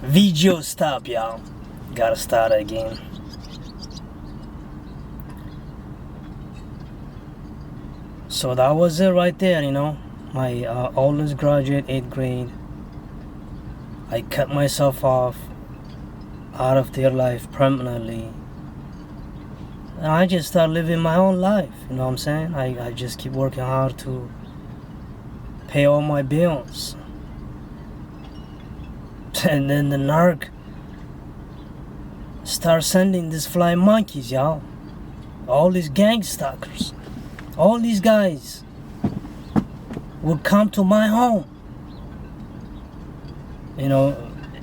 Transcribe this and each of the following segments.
Video stop, y'all. Gotta start again. So that was it right there, My oldest graduate, 8th grade. I cut myself off out of their life permanently. And I just start living my own life, you know what I'm saying? I just keep working hard to pay all my bills. And then the narc start sending these flying monkeys, y'all. All these gang stalkers. All these guys would come to my home.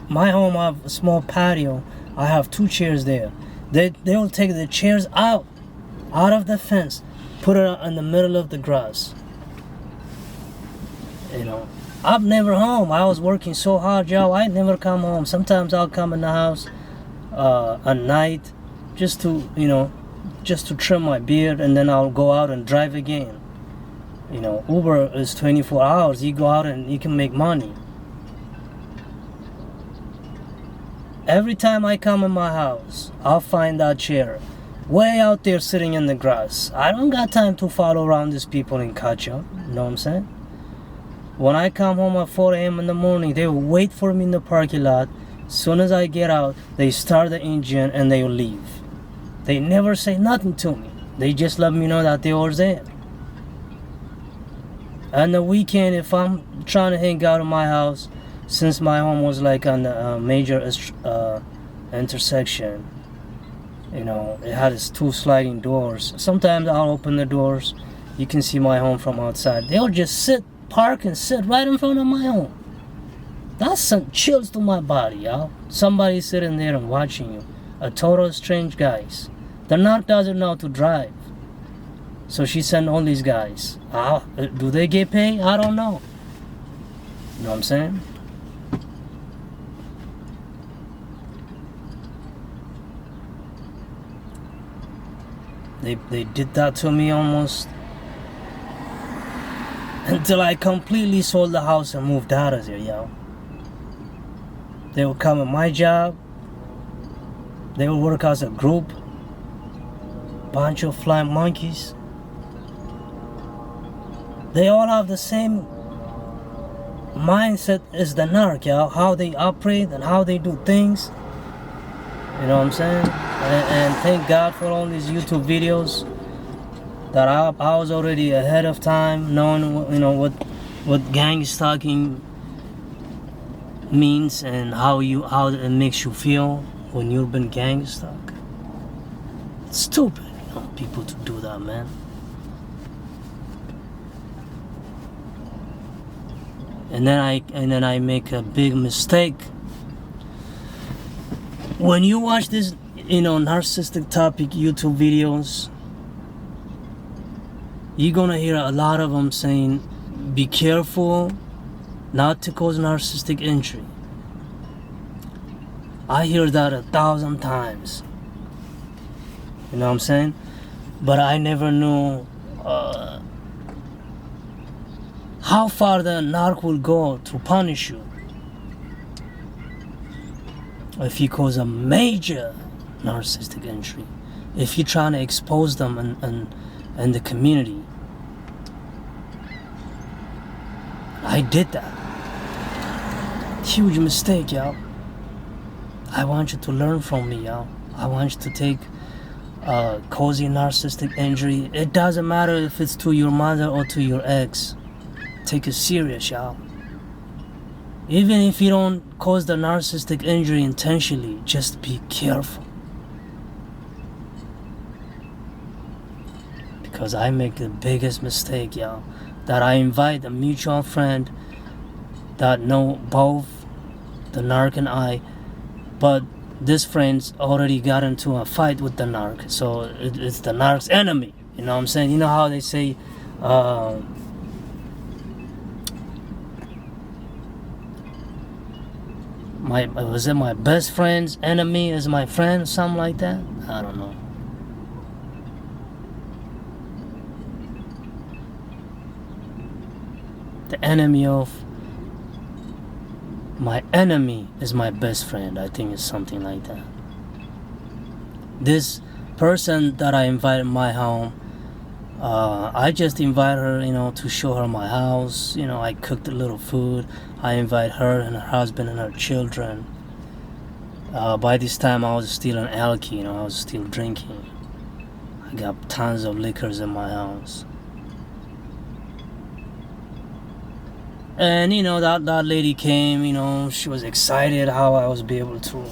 My home, I have a small patio. I have 2 chairs there. They will take the chairs out of the fence, put it in the middle of the grass. I'm never home. I was working so hard, y'all. I never come home. Sometimes I'll come in the house at night just to trim my beard, and then I'll go out and drive again. Uber is 24 hours. You go out and you can make money. Every time I come in my house, I'll find that chair way out there sitting in the grass. I don't got time to follow around these people and catch up. You know what I'm saying? When I come home at 4 a.m. in the morning, they will wait for me in the parking lot. As soon as I get out, they start the engine and they will leave. They never say nothing to me. They just let me know that they were there. And the weekend, if I'm trying to hang out in my house, since my home was like on the major intersection, it had its 2 sliding doors. Sometimes I'll open the doors. You can see my home from outside. They'll just park and sit right in front of my home. That's some chills to my body, y'all. Somebody sitting there and watching you. A total strange guys. The narc doesn't know how to drive. So she sent all these guys. Do they get paid? I don't know. You know what I'm saying? They did that to me almost until I completely sold the house and moved out of there, y'all. They would come at my job. They would work as a group. Bunch of flying monkeys. They all have the same mindset as the narc, y'all. How they operate and how they do things. You know what I'm saying? And thank God for all these YouTube videos that I was already ahead of time knowing what gang stalking means and how it makes you feel when you've been gang stalked. It's stupid, people to do that, man. And then I make a big mistake. When you watch this, narcissistic topic YouTube videos, you're gonna hear a lot of them saying, be careful not to cause narcissistic injury. I hear that 1,000 times. You know what I'm saying? But I never knew how far the narc will go to punish you if you cause a major narcissistic injury, if you're trying to expose them and the community. I did that. Huge mistake, y'all. I want you to learn from me, y'all. I want you to take causing narcissistic injury. It doesn't matter if it's to your mother or to your ex. Take it serious, y'all. Even if you don't cause the narcissistic injury intentionally, just be careful. Because I make the biggest mistake, y'all, that I invite a mutual friend that know both the narc and I, but this friend's already got into a fight with the narc, so it's the narc's enemy. You know what I'm saying? You know how they say, my best friend's enemy is my friend, something like that? I don't know. The enemy of My enemy is my best friend. I think it's something like that. This person that I invited in my home, I just invite her, to show her my house. I cooked a little food. I invite her and her husband and her children. By this time, I was still an alky, I was still drinking. I got tons of liquors in my house. And, that lady came, she was excited how I was be able to,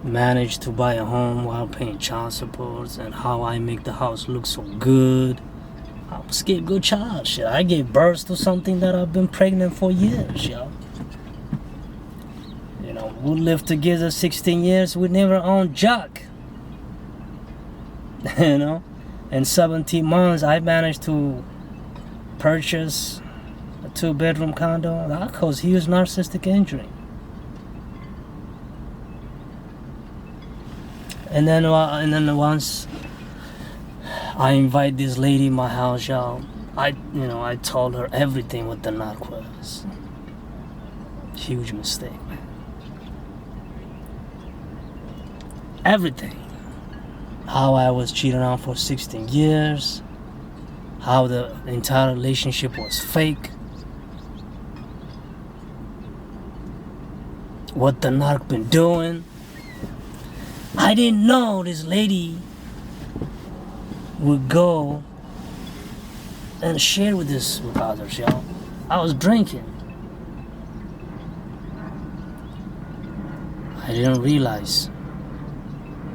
manage to buy a home while paying child support, and how I make the house look so good. I was a good child, shit. I gave birth to something that I've been pregnant for years, yo. We lived together 16 years, we never owned jack. In 17 months, I managed to purchase a 2-bedroom condo. That caused huge narcissistic injury. And then once I invite this lady in my house, y'all, I told her everything what the narc was. Huge mistake, man. Everything. How I was cheated on for 16 years. How the entire relationship was fake. What the narc been doing. I didn't know this lady would go and share with this with others, y'all. I was drinking. I didn't realize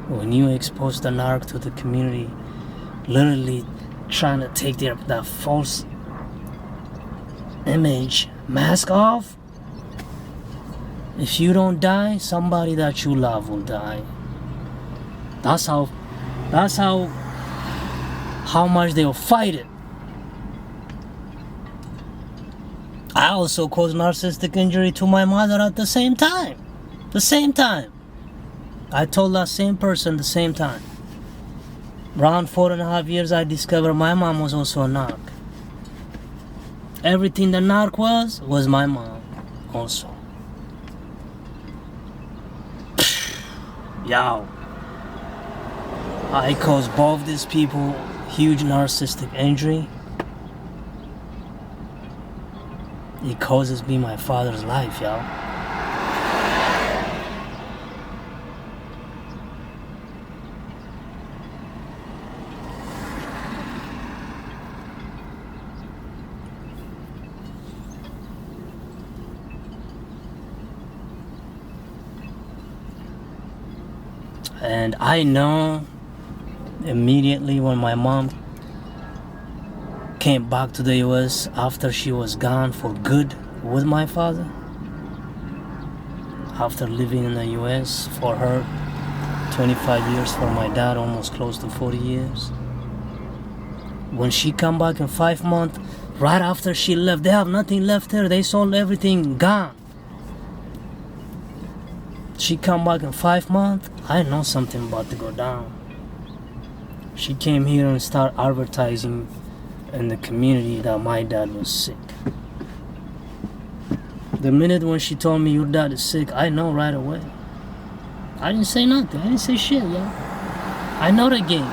when you expose the narc to the community, literally trying to take that false image mask off, if you don't die, somebody that you love will die. That's how much they'll fight it. I also caused narcissistic injury to my mother at the same time. I told that same person the same time. Around 4.5 years, I discovered my mom was also a narc. Everything the narc was my mom also. Yo. I caused both these people huge narcissistic injury. It causes me my father's life, y'all. And I know immediately when my mom came back to the US after she was gone for good with my father, after living in the US for her 25 years, for my dad almost close to 40 years. When she come back in 5 months, right after she left, they have nothing left here. They sold everything, gone. She come back in 5 months, I know something about to go down. She came here and started advertising in the community that my dad was sick. The minute when she told me your dad is sick, I know right away. I didn't say nothing. I didn't say shit, yo. I know the game.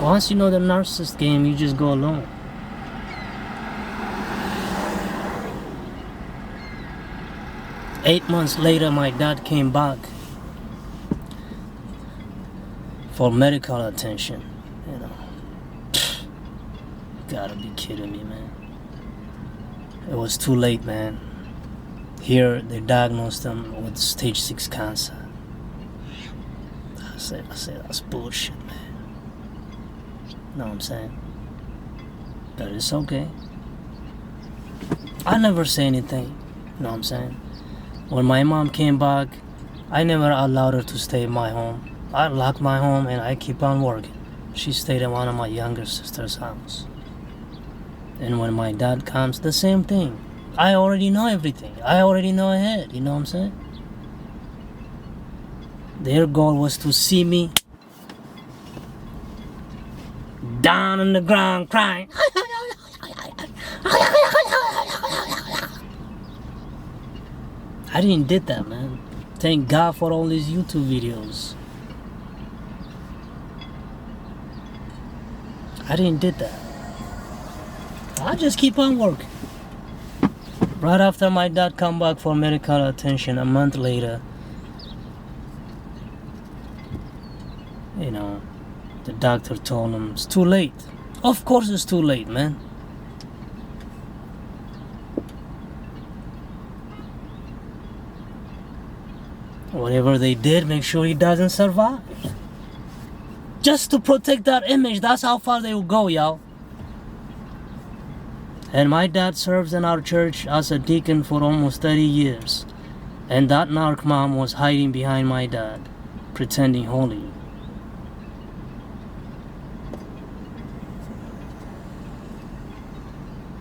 Once you know the narcissist game, you just go alone. Eight months later, my dad came back for medical attention. Gotta be kidding me, man. It was too late, man. Here, they diagnosed him with stage 6 cancer. I said, that's bullshit, man. Know what I'm saying? But it's okay. I never say anything. Know what I'm saying? When my mom came back, I never allowed her to stay in my home. I locked my home and I keep on working. She stayed in one of my younger sister's house. And when my dad comes, the same thing. I already know everything. I already know ahead. You know what I'm saying? Their goal was to see me down on the ground crying. I didn't did that, man. Thank God for all these YouTube videos. I didn't did that. I just keep on working. Right after my dad come back for medical attention, a month later, you know, the doctor told him it's too late. Of course it's too late, man. Whatever they did, make sure he doesn't survive. Just to protect that image, that's how far they will go, y'all. And my dad serves in our church as a deacon for almost 30 years. And that narc mom was hiding behind my dad, pretending holy.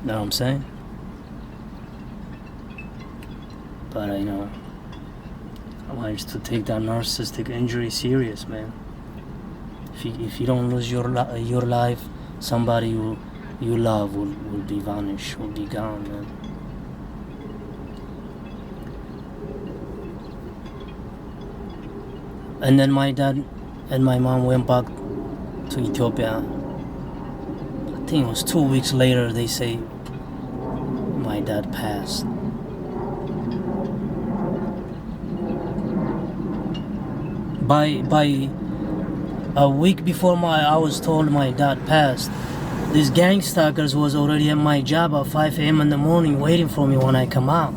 Know what I'm saying? But I know I want you to take that narcissistic injury serious, man. If you don't lose your life, somebody you love will be vanished, will be gone, man. And then my dad and my mom went back to Ethiopia. I think it was 2 weeks later, they say my dad passed. By a week before I was told my dad passed, these gang stalkers was already at my job at 5 a.m. in the morning waiting for me when I come out.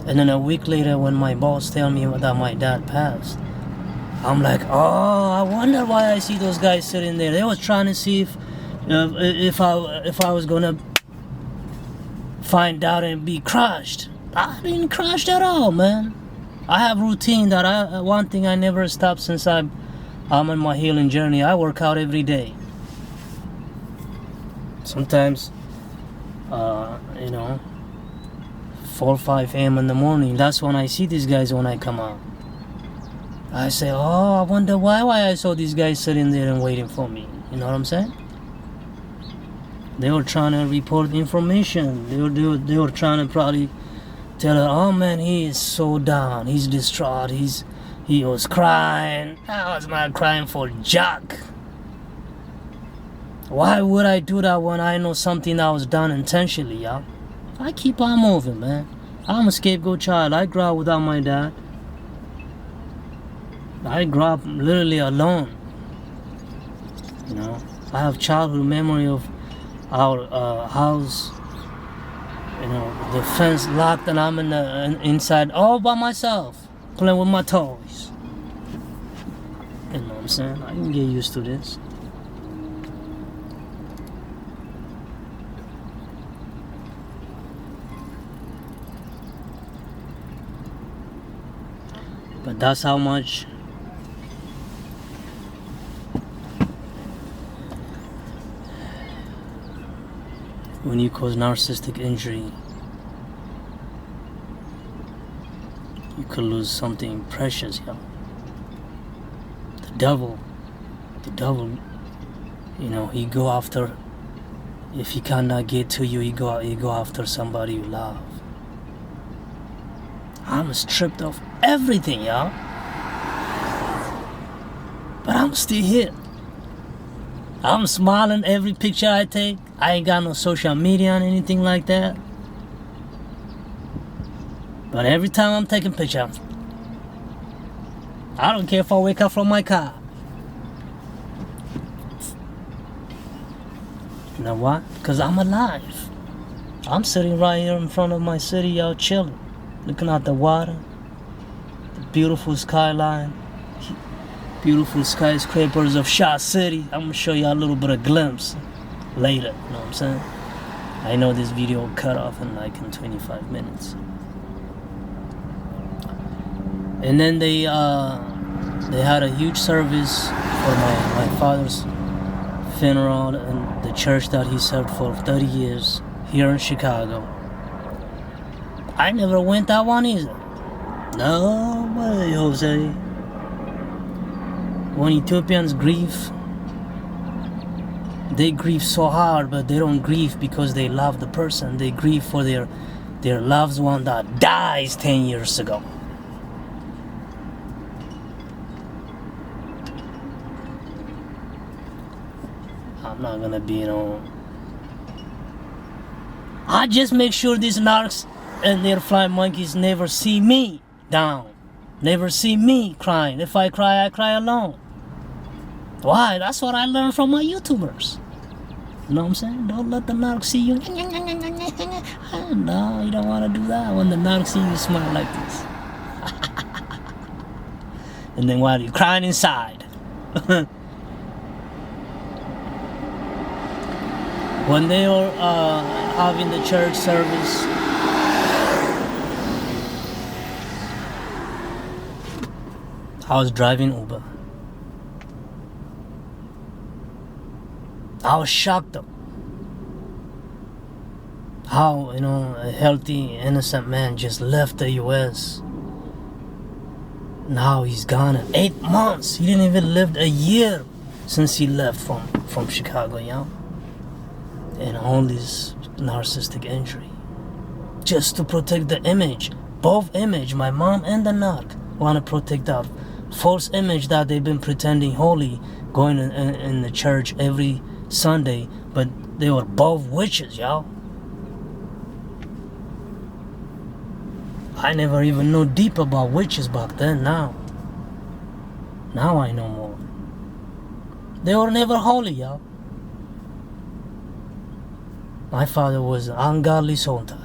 And then a week later, when my boss tell me that my dad passed, I'm like, oh, I wonder why I see those guys sitting there. They was trying to see if I was gonna find out and be crushed. I didn't crash at all, man. I have routine that one thing I never stopped since I'm on my healing journey. I work out every day. Sometimes, 4 or 5 a.m. in the morning, that's when I see these guys when I come out. I say, oh, I wonder why I saw these guys sitting there and waiting for me. You know what I'm saying? They were trying to report information. They were trying to probably tell her, oh man, he is so down. He's distraught. He was crying. I was not crying for Jack. Why would I do that when I know something that was done intentionally, y'all? I keep on moving, man. I'm a scapegoat child. I grew up without my dad. I grew up literally alone. You know, I have childhood memory of our house. You know, the fence locked and I'm inside all by myself, playing with my toys. You know what I'm saying? I can get used to this. But that's how much when you cause narcissistic injury, you could lose something precious, yo. The devil, you know, he go after, if he cannot get to you, he go after somebody you love. I'm stripped of everything, y'all. But I'm still here. I'm smiling every picture I take. I ain't got no social media or anything like that. But every time I'm taking pictures, I don't care if I wake up from my car. You know why? Because I'm alive. I'm sitting right here in front of my city, y'all, chilling. Looking at the water, the beautiful skyline, beautiful skyscrapers of Shaw City. I'm gonna show you a little bit of glimpse later, you know what I'm saying? I know this video will cut off in 25 minutes. And then they had a huge service for my father's funeral in the church that he served for 30 years here in Chicago. I never went that one either. No way, Jose. When Ethiopians grieve, they grieve so hard, but they don't grieve because they love the person. They grieve for their their loved one that dies 10 years ago. I'm not gonna be, I just make sure these narcs and their flying monkeys never see me down. Never see me crying. If I cry, I cry alone. Why? That's what I learned from my YouTubers. You know what I'm saying? Don't let the narcs see you. No, you don't want to do that. When the narcs see you smile like this. And then while you're crying inside. When they were having the church service, I was driving Uber. I was shocked though. How, a healthy, innocent man just left the US. Now he's gone in 8 months. He didn't even live a year since he left from Chicago, And all this narcissistic injury. Just to protect the image. Both image, my mom and the narc, want to protect that false image that they've been pretending holy, going in the church every Sunday, but they were both witches, y'all. I never even knew deep about witches back then. Now I know more. They were never holy, y'all. My father was an ungodly soul tie.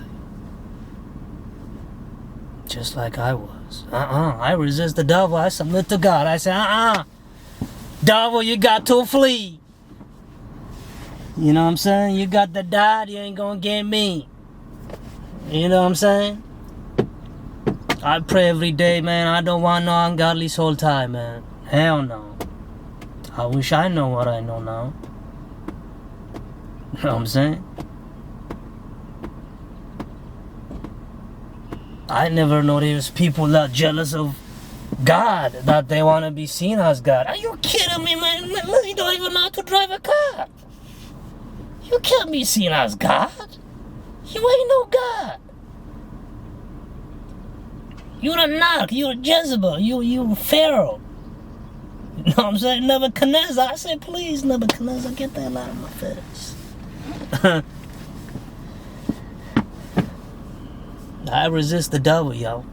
Just like I was. I resist the devil. I submit to God. I say, devil, you got to flee. You know what I'm saying? You got to die, you ain't gonna get me. You know what I'm saying? I pray every day, man. I don't want no ungodly soul tie, man. Hell no. I wish I know what I know now. You know what I'm saying? I never know there's people that jealous of God, that they want to be seen as God. Are you kidding me, man? You don't even know how to drive a car. You can't be seen as God. You ain't no God. You're a narc. You're a Jezebel. You're Pharaoh. You know what I'm saying? Nebuchadnezzar. I say, please, Nebuchadnezzar, get the hell out of my face. I resist the devil, yo.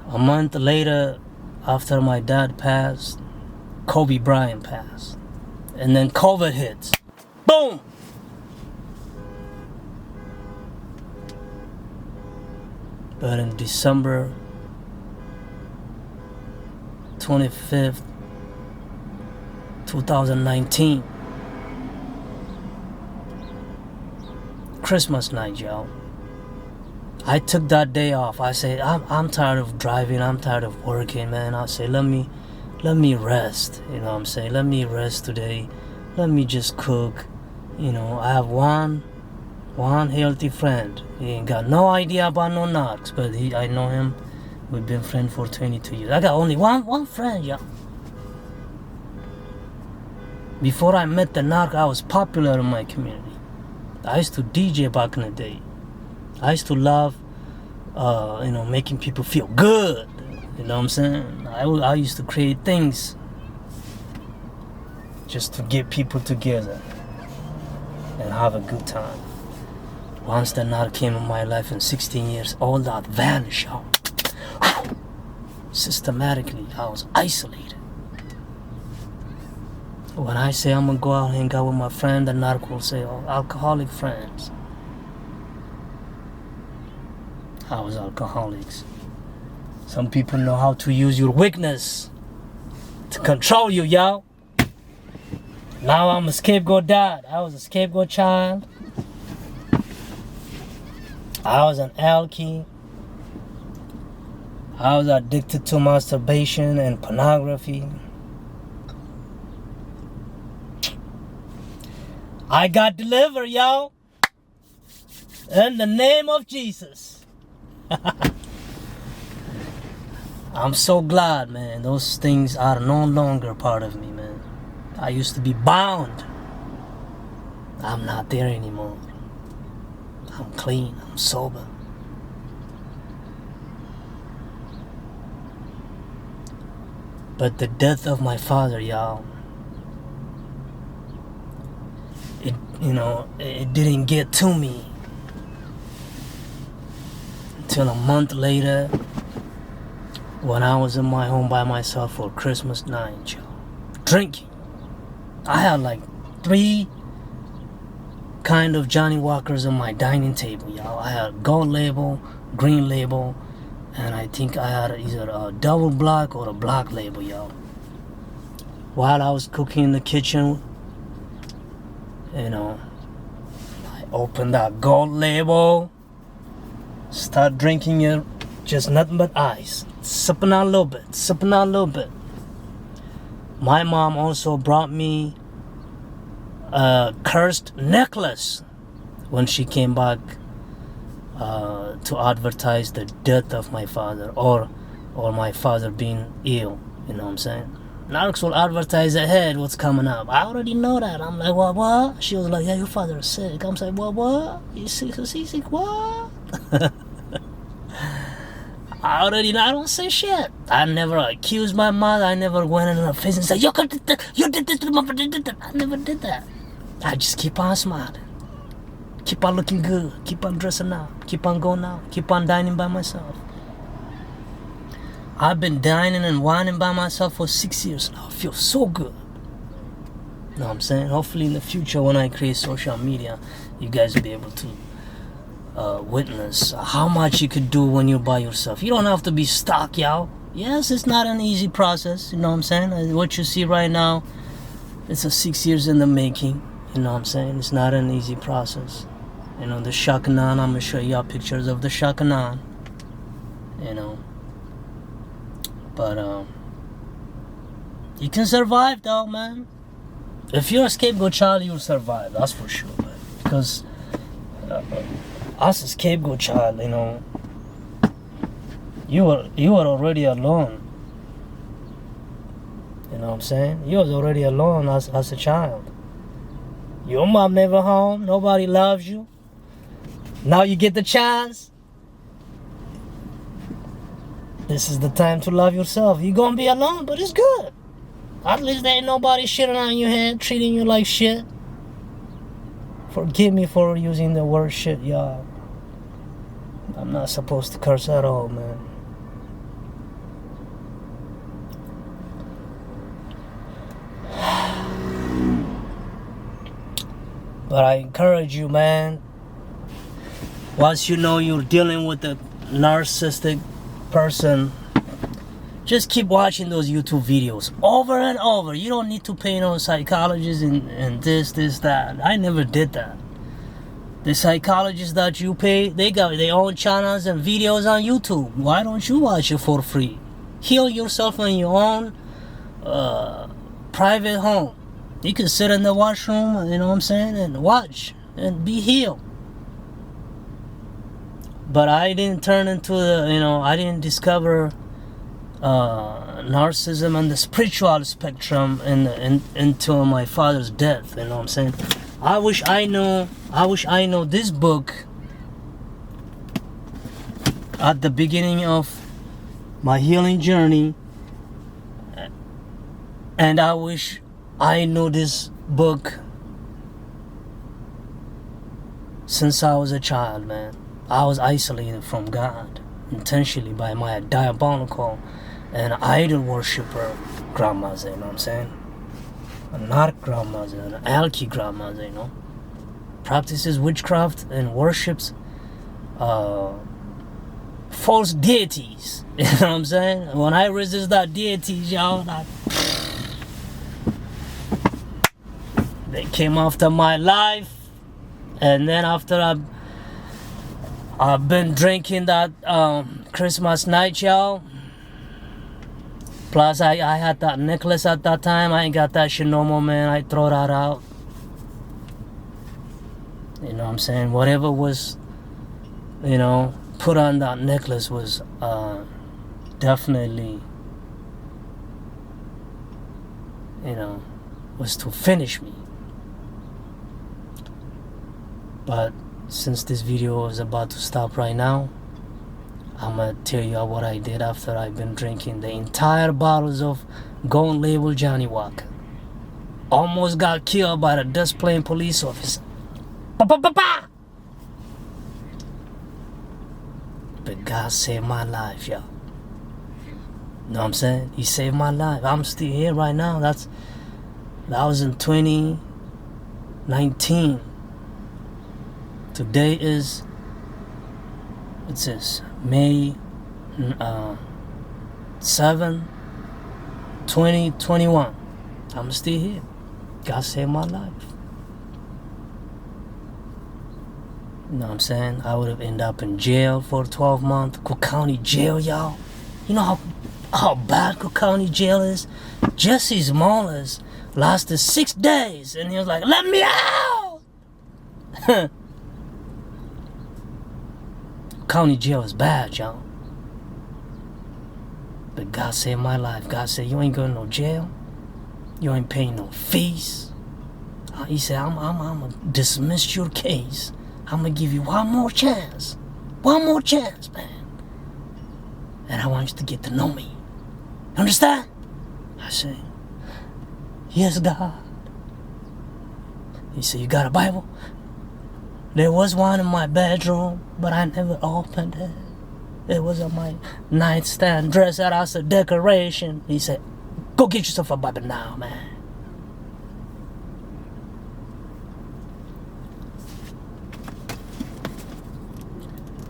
A month later, after my dad passed, Kobe Bryant passed. And then COVID hits. Boom! But in December 25th, 2019, Christmas night, y'all, I took that day off. I said, I'm tired of driving, I'm tired of working, man. I say, let me rest. You know what I'm saying? Let me rest today. Let me just cook. I have one healthy friend. He ain't got no idea about no narcs, but I know him. We've been friends for 22 years. I got only one friend, y'all. Before I met the narc, I was popular in my community. I used to DJ back in the day. I used to love, making people feel good. You know what I'm saying? I used to create things just to get people together and have a good time. Once the narc came in my life in 16 years, all that vanished out. Systematically, I was isolated. When I say I'm gonna go out and hang out with my friend, the narc will say, alcoholic friends. I was alcoholics. Some people know how to use your weakness to control you, y'all. Now I'm a scapegoat dad. I was a scapegoat child. I was an alky. I was addicted to masturbation and pornography. I got delivered, y'all. In the name of Jesus. I'm so glad, man. Those things are no longer part of me, man. I used to be bound I'm not there anymore. I'm clean. I'm sober. But the death of my father, y'all, it didn't get to me until a month later when I was in my home by myself for Christmas night, y'all, drinking. I had like 3 kind of Johnny Walkers on my dining table, y'all. I had gold label, green label, and I think I had either a double black or a black label, y'all. While I was cooking in the kitchen, I opened that gold label, start drinking it, just nothing but ice, sipping out a little bit. My mom also brought me a cursed necklace when she came back to advertise the death of my father or my father being ill. You know what I'm saying? Narcs will advertise ahead what's coming up. I already know that. I'm like, what? She was like, yeah, your father is sick. I'm like, what? He's sick, what? I don't say shit. I never accused my mother. I never went in her face and said, you did this to my father. I never did that. I just keep on smiling. Keep on looking good. Keep on dressing out. Keep on going out. Keep on dining by myself. I've been dining and whining by myself for 6 years now. I feel so good. You know what I'm saying? Hopefully in the future when I create social media, you guys will be able to witness how much you could do when you're by yourself. You don't have to be stuck, y'all. Yes, it's not an easy process. You know what I'm saying? What you see right now, it's a 6 years in the making. You know what I'm saying? It's not an easy process. The Shakanan, I'm going to show y'all pictures of the Shakanan. But you can survive though, man. If you're a scapegoat child, you'll survive. That's for sure, man. Because as a scapegoat child, you were already alone. You know what I'm saying? You was already alone as a child. Your mom never home. Nobody loves you. Now you get the chance. This is the time to love yourself. You're gonna be alone, but it's good. At least there ain't nobody shitting on your head, treating you like shit. Forgive me for using the word shit, y'all. I'm not supposed to curse at all, man. But I encourage you, man. Once you know you're dealing with a narcissistic person, just keep watching those YouTube videos over and over. You don't need to pay no psychologists and this, that. I never did that. The psychologists that you pay, they got their own channels and videos on YouTube. Why don't you watch it for free? Heal yourself in your own private home. You can sit in the washroom, you know what I'm saying, and watch and be healed. But I didn't turn into I didn't discover narcissism and the spiritual spectrum until my father's death. You know what I'm saying? I wish I know this book at the beginning of my healing journey, and I wish I knew this book since I was a child, man. I was isolated from God intentionally by my diabolical and idol worshiper grandmother, you know what I'm saying? A narc grandmother, an alky grandmother, practices witchcraft and worships false deities, you know what I'm saying? When I resist that deities, y'all, they came after my life, and then after I've been drinking that Christmas night, y'all. Plus, I had that necklace at that time. I ain't got that shit no more, man. I throw that out. You know what I'm saying? Whatever was, put on that necklace was definitely, was to finish me. But since this video is about to stop right now, I'm gonna tell you what I did after I've been drinking the entire bottles of Gold Label Johnny Walker. Almost got killed by the Des Plaines police officer. Pa-pa-pa-pa! But God saved my life, y'all. Know what I'm saying? He saved my life. I'm still here right now. That was in 2019. Today is, what's this? May 7, 2021. I'm still here. God saved my life. You know what I'm saying? I would have ended up in jail for 12 months. Cook County Jail, y'all. You know how bad Cook County Jail is? Jesse Smollers lasted 6 days and he was like, let me out! County Jail is bad, y'all. But God saved my life. God said, you ain't going to no jail. You ain't paying no fees. He said, I'm going to dismiss your case. I'm going to give you one more chance. One more chance, man. And I want you to get to know me. Understand? I said, yes, God. He said, you got a Bible? There was one in my bedroom, but I never opened it. It was on my nightstand, dressed out as a decoration. He said, go get yourself a Bible now, man.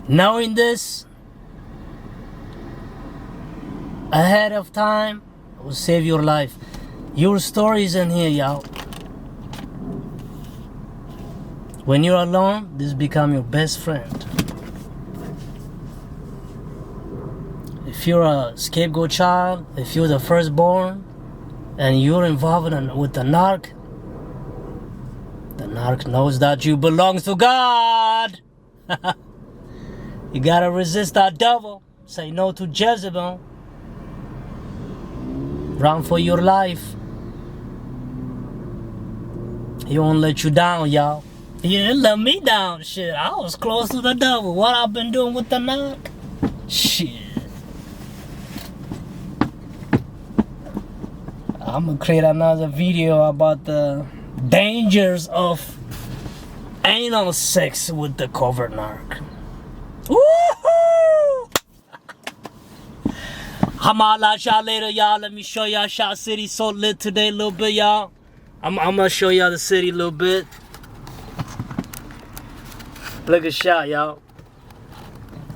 Knowing this ahead of time will save your life. Your story's in here, y'all. When you're alone, this become your best friend. If you're a scapegoat child, if you're the firstborn, and you're involved with the narc knows that you belong to God. You gotta resist that devil. Say no to Jezebel. Run for your life. He won't let you down, y'all. He didn't let me down. Shit, I was close to the devil. What I've been doing with the narc? Shit. I'm gonna create another video about the dangers of anal sex with the covert narc. Woohoo! I'ma at y'all later, y'all. Let me show y'all Shot City. So lit today a little bit, y'all. I'm gonna show y'all the city a little bit. Look at Shot, y'all.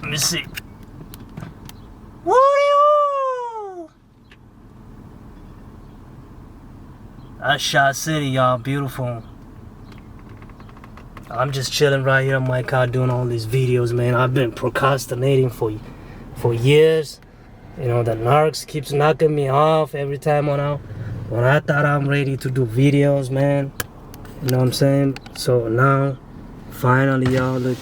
Let me see. Woo! That's Shot City, y'all. Beautiful. I'm just chilling right here on my car doing all these videos, man. I've been procrastinating for years. You know, the narcs keeps knocking me off every time when I thought I'm ready to do videos, man. You know what I'm saying? So now, finally, y'all, look.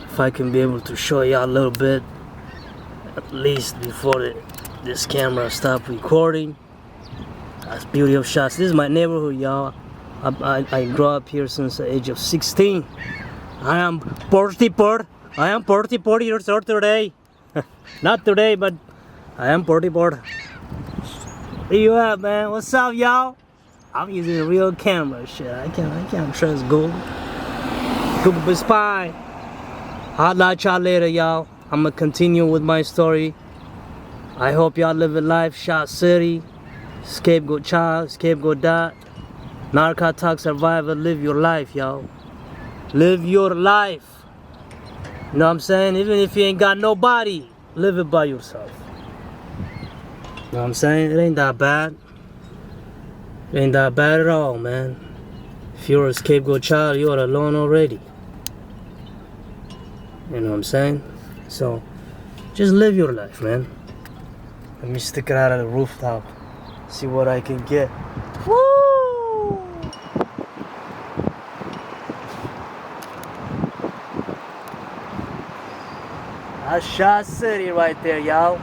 If I can be able to show y'all a little bit, at least before this camera stops recording. That's beauty of Shots. This is my neighborhood, y'all. I grew up here since the age of 16. I am 44. I am 44 years old today. Not today, but I am 44. Where you at, man? What's up, y'all? I'm using a real camera. Shit, I can't trust Google. Google is spy. I'll let y'all later, y'all. I'm gonna continue with my story. I hope y'all live a life. Shot City, scapegoat child, scapegoat dad. Narc attack survivor, live your life, y'all. Live your life. You know what I'm saying? Even if you ain't got nobody, live it by yourself. You know what I'm saying? It ain't that bad. It ain't that bad at all, man. If you're a scapegoat child, you're alone already. You know what I'm saying? So, just live your life, man. Let me stick it out of the rooftop. See what I can get. Woo! That's Shot City right there, y'all.